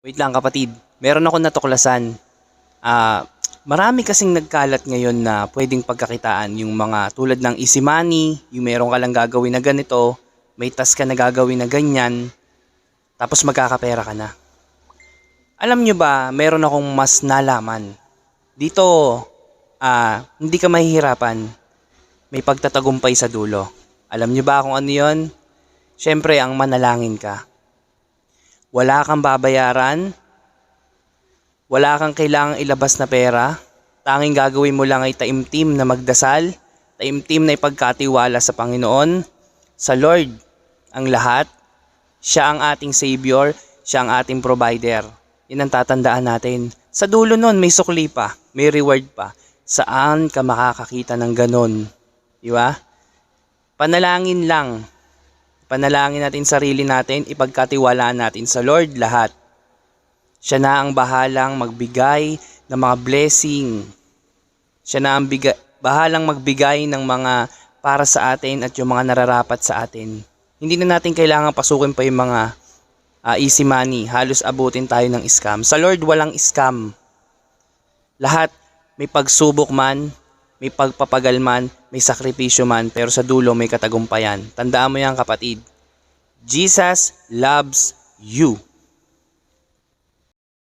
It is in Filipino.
Wait lang kapatid, meron ako natuklasan. Ah, Marami kasing nagkalat ngayon na pwedeng pagkakitaan yung mga tulad ng easy money, yung meron ka lang gagawin na ganito, may task ka na gagawin na ganyan, tapos magkakapera ka na. Alam nyo ba, meron akong mas nalaman. Dito, hindi ka mahihirapan. May pagtatagumpay sa dulo. Alam nyo ba kung ano yon? Siyempre, ang manalangin ka. Wala kang babayaran, wala kang kailangang ilabas na pera. Tanging gagawin mo lang ay taimtim na magdasal, taimtim na ipagkatiwala sa Panginoon, sa Lord, ang lahat. Siya ang ating Savior, siya ang ating provider. Yan ang tatandaan natin. Sa dulo nun, may sukli pa, may reward pa. Saan ka makakakita ng ganon? Di ba? Panalangin lang. Panalangin natin sarili natin, ipagkatiwalaan natin sa Lord lahat. Siya na ang bahalang magbigay ng mga blessing. Siya na ang bahalang magbigay ng mga para sa atin at yung mga nararapat sa atin. Hindi na natin kailangan pasukin pa yung mga easy money. Halos abutin tayo ng scam. Sa Lord walang scam. Lahat may pagsubok man, may pagpapagal man, may sakripisyo man, pero sa dulo may katagumpayan. Tandaan mo yan kapatid. Jesus loves you.